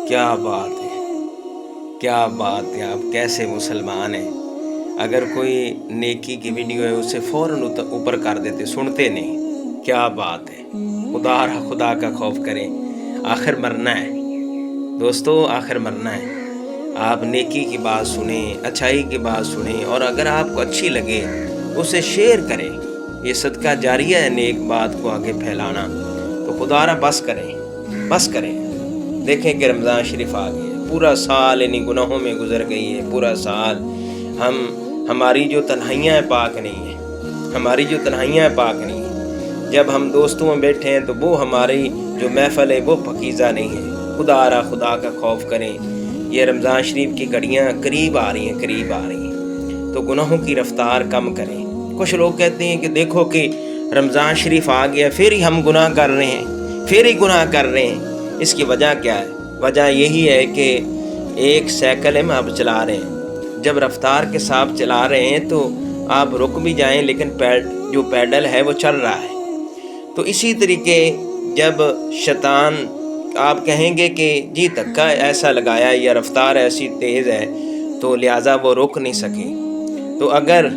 کیا بات ہے، کیا بات ہے، آپ کیسے مسلمان ہیں؟ اگر کوئی نیکی کی ویڈیو ہے اسے فوراً اوپر کر دیتے، سنتے نہیں۔ کیا بات ہے، خدا کا خوف کریں، آخر مرنا ہے دوستو، آخر مرنا ہے۔ آپ نیکی کی بات سنیں، اچھائی کی بات سنیں، اور اگر آپ کو اچھی لگے اسے شیئر کریں۔ یہ صدقہ جاریہ ہے نیک بات کو آگے پھیلانا، تو خدا را بس کریں۔ دیکھیں کہ رمضان شریف آ گئی ہے، پورا سال انہیں گناہوں میں گزر گئی ہے، پورا سال ہماری جو تنہائیاں پاک نہیں ہیں، جب ہم دوستوں میں بیٹھے ہیں تو وہ ہماری جو محفل ہے وہ پاکیزہ نہیں ہے۔ خدا کا خوف کریں۔ یہ رمضان شریف کی گھڑیاں قریب آ رہی ہیں، تو گناہوں کی رفتار کم کریں۔ کچھ لوگ کہتے ہیں کہ دیکھو کہ رمضان شریف آ گیا پھر ہی ہم گناہ کر رہے ہیں، اس کی وجہ کیا ہے؟ وجہ یہی ہے کہ ایک سائیکل ہم اب چلا رہے ہیں، جب رفتار کے ساتھ چلا رہے ہیں تو آپ رک بھی جائیں لیکن جو پیڈل ہے وہ چل رہا ہے۔ تو اسی طریقے جب شیطان آپ کہیں گے کہ جی دھکا ایسا لگایا یا رفتار ایسی تیز ہے تو لہٰذا وہ روک نہیں سکے، تو اگر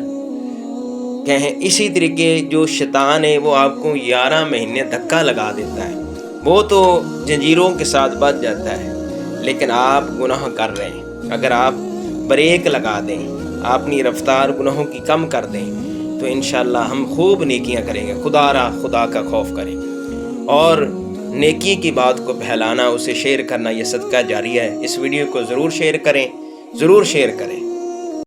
کہیں اسی طریقے جو شیطان ہے وہ آپ کو 11 مہینے دھکا لگا دیتا ہے، وہ تو جنجیروں کے ساتھ بچ جاتا ہے، لیکن آپ گناہ کر رہے ہیں۔ اگر آپ بریک لگا دیں، اپنی رفتار گناہوں کی کم کر دیں تو انشاءاللہ ہم خوب نیکیاں کریں گے۔ خدا کا خوف کریں، اور نیکی کی بات کو پھیلانا، اسے شیئر کرنا یہ صدقہ جاریہ ہے۔ اس ویڈیو کو ضرور شیئر کریں۔